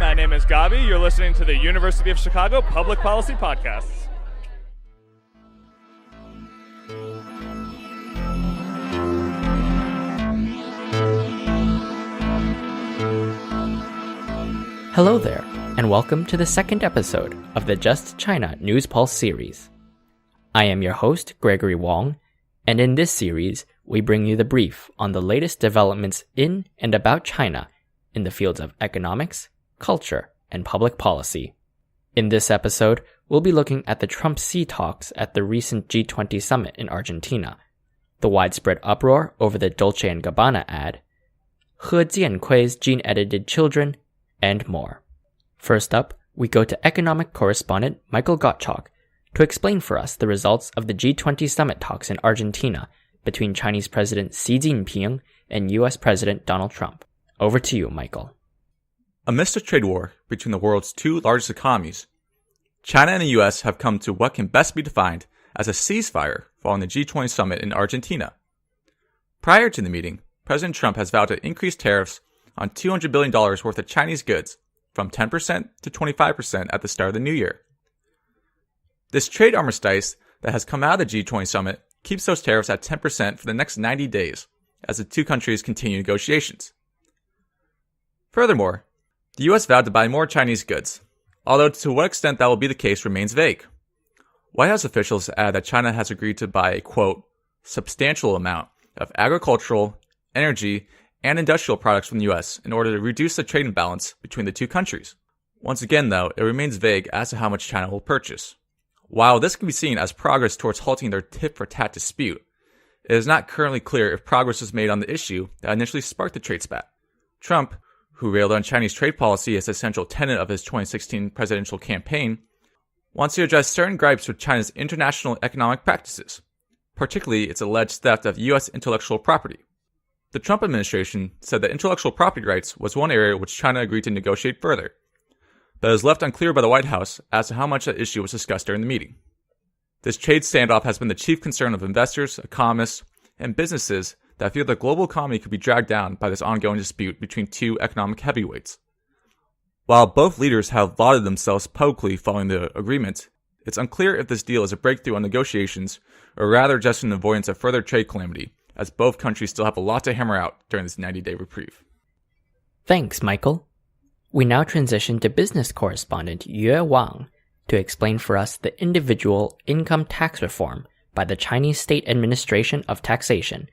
My name is Gabi. You're listening to the University of Chicago Public Policy Podcasts. Hello there, and welcome to the second episode of the Just China News Pulse series. I am your host, Gregory Wong, and in this series, we bring you the brief on the latest developments in and about China in the fields of economics, culture, and public policy. In this episode, we'll be looking at the Trump-Xi talks at the recent G20 summit in Argentina, the widespread uproar over the Dolce & Gabanna ad, He Jiankui's gene-edited children, and more. First up, we go to economic correspondent Michael Gottschalk to explain for us the results of the G20 summit talks in Argentina between Chinese President Xi Jinping and U.S. President Donald Trump. Over to you, Michael. Amidst a trade war between the world's two largest economies, China and the U.S. have come to what can best be defined as a ceasefire following the G20 summit in Argentina. Prior to the meeting, President Trump has vowed to increase tariffs on $200 billion worth of Chinese goods from 10% to 25% at the start of the new year. This trade armistice that has come out of the G20 summit keeps those tariffs at 10% for the next 90 days as the two countries continue negotiations. Furthermore, the U.S. vowed to buy more Chinese goods, although to what extent that will be the case remains vague. White House officials add that China has agreed to buy a, quote, substantial amount of agricultural, energy, and industrial products from the U.S. in order to reduce the trade imbalance between the two countries. Once again, though, it remains vague as to how much China will purchase. While this can be seen as progress towards halting their tit-for-tat dispute, it is not currently clear if progress was made on the issue that initially sparked the trade spat. Trump, who railed on Chinese trade policy as a central tenet of his 2016 presidential campaign, wants to address certain gripes with China's international economic practices, particularly its alleged theft of U.S. intellectual property. The Trump administration said that intellectual property rights was one area which China agreed to negotiate further, but it is left unclear by the White House as to how much that issue was discussed during the meeting. This trade standoff has been the chief concern of investors, economists, and businesses that feel the global economy could be dragged down by this ongoing dispute between two economic heavyweights. While both leaders have lauded themselves publicly following the agreement, it's unclear if this deal is a breakthrough on negotiations or rather just an avoidance of further trade calamity, as both countries still have a lot to hammer out during this 90-day reprieve. Thanks, Michael. We now transition to business correspondent Wang to explain for us the individual income tax reform by the Chinese State Administration of Taxation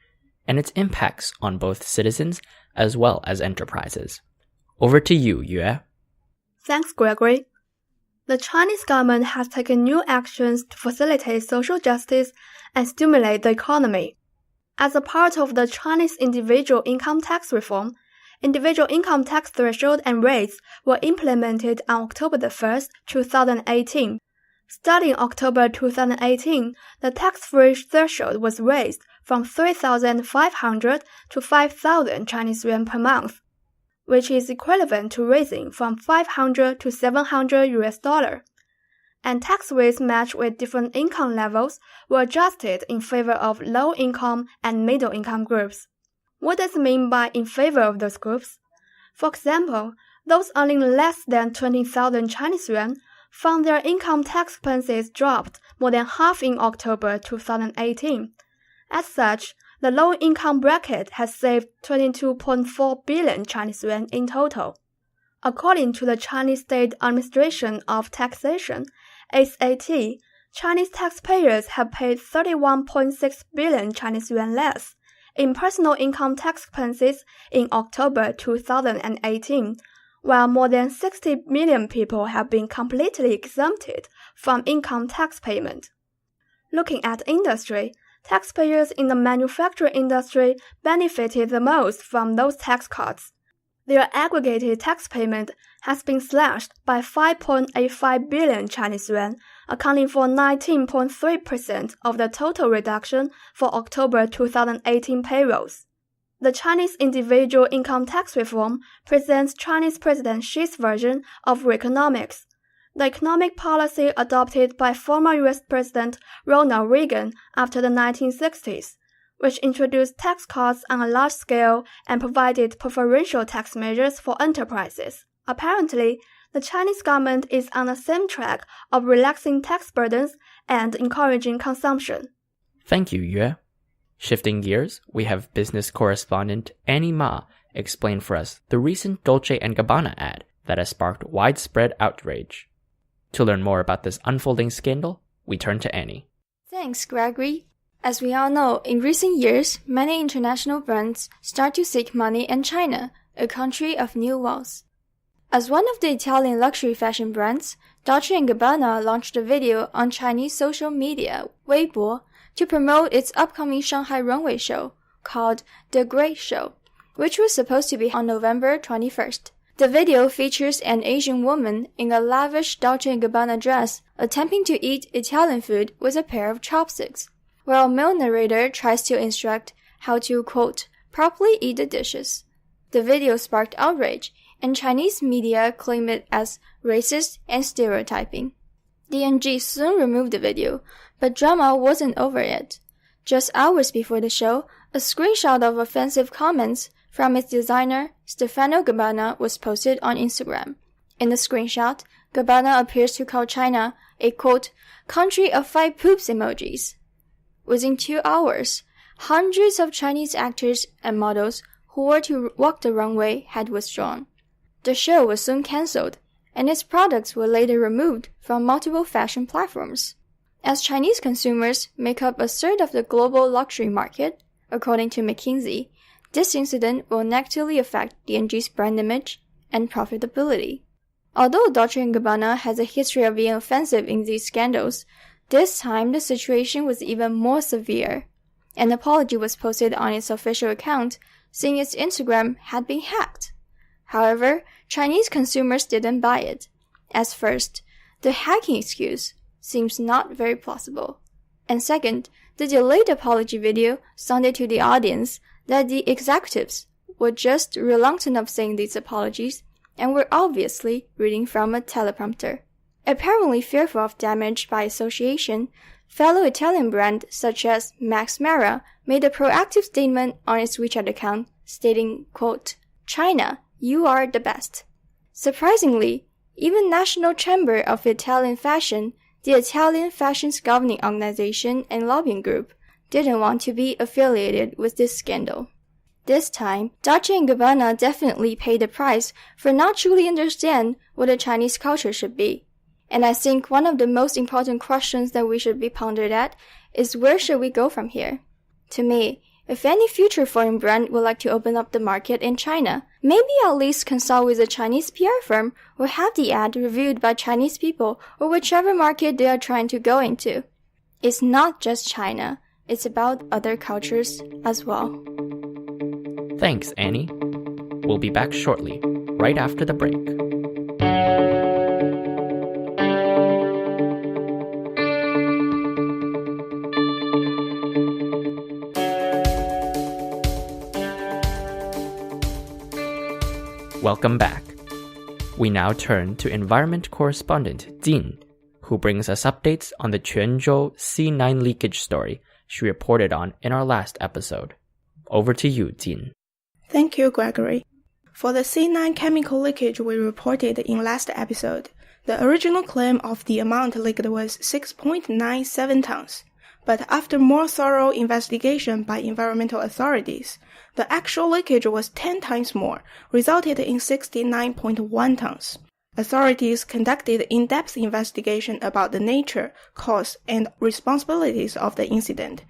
and its impacts on both citizens as well as enterprises. Over to you, Yue. Thanks, Gregory. The Chinese government has taken new actions to facilitate social justice and stimulate the economy. As a part of the Chinese individual income tax reform, individual income tax threshold and rates were implemented on October 1, 2018. Starting October 2018, the tax-free threshold was raised from 3,500 to 5,000 Chinese yuan per month, which is equivalent to raising from 500 to 700 US$. And tax rates matched with different income levels were adjusted in favor of low-income and middle-income groups. What does it mean by in favor of those groups? For example, those earning less than 20,000 Chinese yuan found their income tax expenses dropped more than half in October 2018. As such, the low-income bracket has saved 22.4 billion Chinese yuan in total. According to the Chinese State Administration of Taxation, SAT, Chinese taxpayers have paid 31.6 billion Chinese yuan less in personal income tax expenses in October 2018, while more than 60 million people have been completely exempted from income tax payment. Looking at industry, taxpayers in the manufacturing industry benefited the most from those tax cuts. Their aggregated tax payment has been slashed by 5.85 billion Chinese yuan, accounting for 19.3% of the total reduction for October 2018 payrolls. The Chinese individual income tax reform presents Chinese President Xi's version of Reaganomics, the economic policy adopted by former U.S. President Ronald Reagan after the 1960s, which introduced tax cuts on a large scale and provided preferential tax measures for enterprises. Apparently, the Chinese government is on the same track of relaxing tax burdens and encouraging consumption. Thank you, Yue. Shifting gears, we have business correspondent Annie Ma explain for us the recent Dolce & Gabbana ad that has sparked widespread outrage. To learn more about this unfolding scandal, we turn to Annie. Thanks, Gregory. As we all know, in recent years, many international brands start to seek money in China, a country of new wealth. As one of the Italian luxury fashion brands, Dolce & Gabbana launched a video on Chinese social media, Weibo, to promote its upcoming Shanghai runway show, called The Great Show, which was supposed to be on November 21st. The video features an Asian woman in a lavish Dolce & Gabbana dress attempting to eat Italian food with a pair of chopsticks, while a male narrator tries to instruct how to, quote, properly eat the dishes. The video sparked outrage, and Chinese media claim it as racist and stereotyping. D&G soon removed the video, but drama wasn't over yet. Just hours before the show, a screenshot of offensive comments from its designer, Stefano Gabbana, was posted on Instagram. In the screenshot, Gabbana appears to call China a, quote, country of 5 poops emojis. Within 2 hours, hundreds of Chinese actors and models who were to walk the runway had withdrawn. The show was soon cancelled, and its products were later removed from multiple fashion platforms. As Chinese consumers make up a third of the global luxury market, according to McKinsey, this incident will negatively affect D&G's brand image and profitability. Although Dolce & Gabbana has a history of being offensive in these scandals, this time the situation was even more severe. An apology was posted on its official account, saying its Instagram had been hacked. However, Chinese consumers didn't buy it, as first, the hacking excuse seems not very plausible, and second, the delayed apology video sounded to the audience that the executives were just reluctant of saying these apologies and were obviously reading from a teleprompter. Apparently fearful of damage by association, fellow Italian brands such as Max Mara made a proactive statement on its WeChat account stating, quote, China, you are the best. Surprisingly, even National Chamber of Italian Fashion, the Italian fashion's governing organization and lobbying group, didn't want to be affiliated with this scandal. This time, Dolce & Gabbana definitely paid the price for not truly understand what the Chinese culture should be. And I think one of the most important questions that we should be pondered at is where should we go from here? To me, if any future foreign brand would like to open up the market in China, maybe at least consult with a Chinese PR firm or have the ad reviewed by Chinese people or whichever market they are trying to go into. It's not just China, it's about other cultures as well. Thanks, Annie. We'll be back shortly, right after the break. Welcome back. We now turn to environment correspondent Jin, who brings us updates on the Quanzhou C9 leakage story she reported on in our last episode. Over to you, Jin. Thank you, Gregory. For the C9 chemical leakage we reported in last episode, the original claim of the amount leaked was 6.97 tons. But after more thorough investigation by environmental authorities, the actual leakage was 10 times more, resulted in 69.1 tons. Authorities conducted in-depth investigation about the nature, cause, and responsibilities of the incident.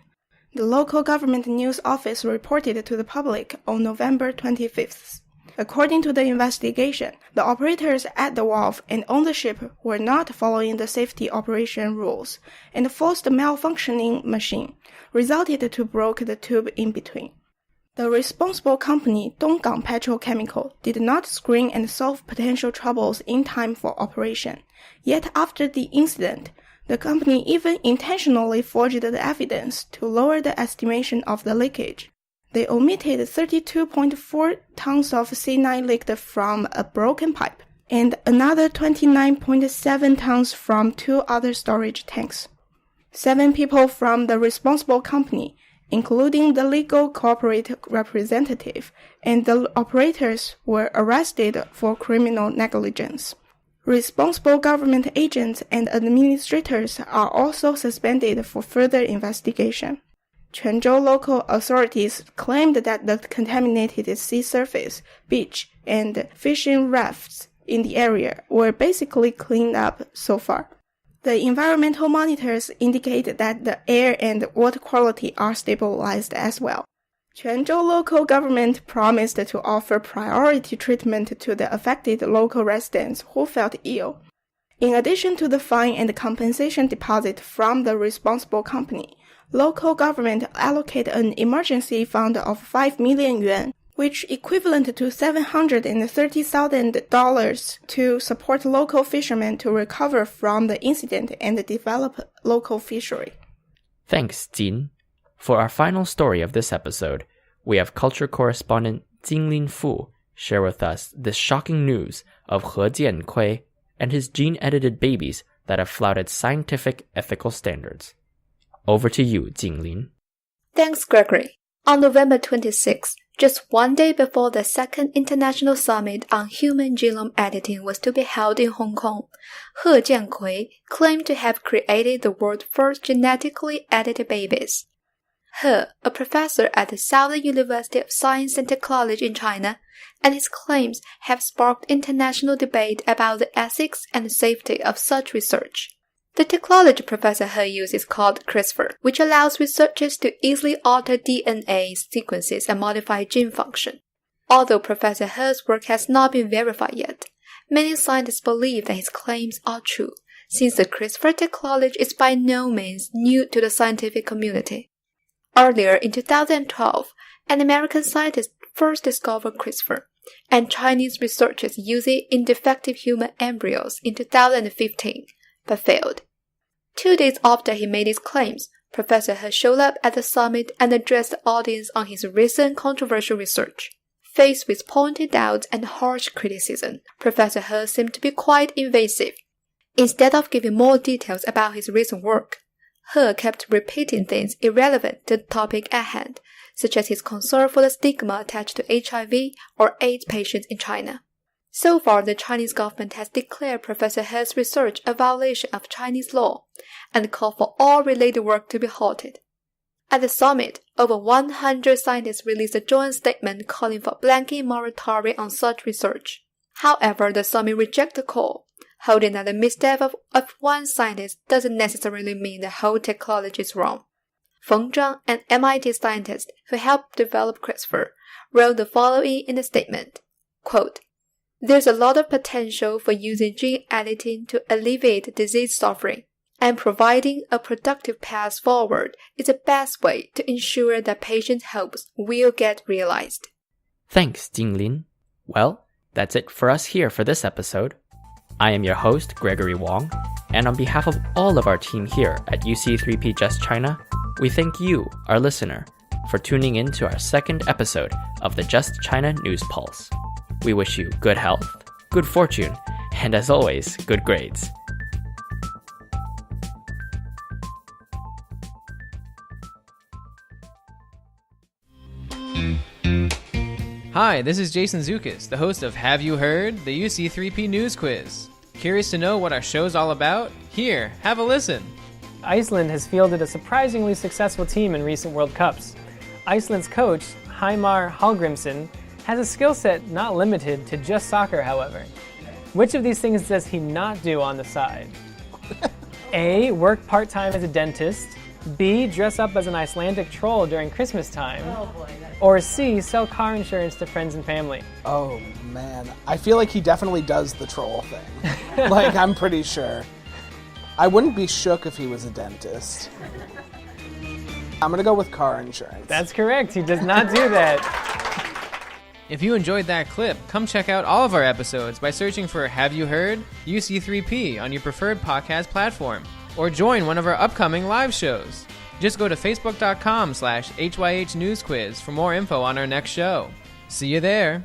The local government news office reported to the public on November 25th. According to the investigation, the operators at the wharf and on the ship were not following the safety operation rules, and forced the malfunctioning machine, resulted to broke the tube in between. The responsible company, Donggang Petrochemical, did not screen and solve potential troubles in time for operation. Yet after the incident, the company even intentionally forged the evidence to lower the estimation of the leakage. They omitted 32.4 tons of C9 leaked from a broken pipe, and another 29.7 tons from 2 other storage tanks. 7 people from the responsible company including the legal corporate representative, and the operators were arrested for criminal negligence. Responsible government agents and administrators are also suspended for further investigation. Quanzhou local authorities claimed that the contaminated sea surface, beach, and fishing rafts in the area were basically cleaned up so far. The environmental monitors indicate that the air and water quality are stabilized as well. Quanzhou local government promised to offer priority treatment to the affected local residents who felt ill. In addition to the fine and compensation deposit from the responsible company, local government allocate an emergency fund of 5 million yuan, which equivalent to $730,000 to support local fishermen to recover from the incident and develop local fishery. Thanks, Jin. For our final story of this episode, we have culture correspondent Jinglin share with us the shocking news of He Jiankui and his gene-edited babies that have flouted scientific ethical standards. Over to you, Jinglin. Thanks, Gregory. On November 26, just one day before the second International Summit on Human Genome Editing was to be held in Hong Kong, He Jiankui claimed to have created the world's first genetically edited babies. He, a professor at the Southern University of Science and Technology in China, and his claims have sparked international debate about the ethics and safety of such research. The technology Professor He uses is called CRISPR, which allows researchers to easily alter DNA sequences and modify gene function. Although Professor He's work has not been verified yet, many scientists believe that his claims are true, since the CRISPR technology is by no means new to the scientific community. Earlier in 2012, an American scientist first discovered CRISPR, and Chinese researchers used it in defective human embryos in 2015, but failed. 2 days after he made his claims, Professor He showed up at the summit and addressed the audience on his recent controversial research. Faced with pointed doubts and harsh criticism, Professor He seemed to be quite evasive. Instead of giving more details about his recent work, He kept repeating things irrelevant to the topic at hand, such as his concern for the stigma attached to HIV or AIDS patients in China. So far, the Chinese government has declared Professor He's research a violation of Chinese law and called for all related work to be halted. At the summit, over 100 scientists released a joint statement calling for a blanket moratorium on such research. However, the summit rejected the call, holding that the misstep of one scientist doesn't necessarily mean the whole technology is wrong. Feng Zhang, an MIT scientist who helped develop CRISPR, wrote the following in the statement, quote, "There's a lot of potential for using gene editing to alleviate disease suffering, and providing a productive path forward is the best way to ensure that patients' hopes will get realized." Thanks, Jinglin. Well, that's it for us here for this episode. I am your host, Gregory Wong, and on behalf of all of our team here at UC3P Just China, we thank you, our listener, for tuning in to our second episode of the Just China News Pulse. We wish you good health, good fortune, and as always, good grades. Hi, this is Jason Zukis, the host of Have You Heard? The UC3P News Quiz. Curious to know what our show's all about? Here, have a listen. Iceland has fielded a surprisingly successful team in recent World Cups. Iceland's coach, Heimar Hallgrímsson, has a skill set not limited to just soccer, however. Which of these things does he not do on the side? A. Work part-time as a dentist. B. Dress up as an Icelandic troll during Christmas time. Or C. Sell car insurance to friends and family. Oh, man. I feel like he definitely does the troll thing. Like, I'm pretty sure. I wouldn't be shook if he was a dentist. I'm gonna go with car insurance. That's correct. He does not do that. If you enjoyed that clip, come check out all of our episodes by searching for Have You Heard? UC3P on your preferred podcast platform, or join one of our upcoming live shows. Just go to facebook.com/HYH News Quiz for more info on our next show. See you there.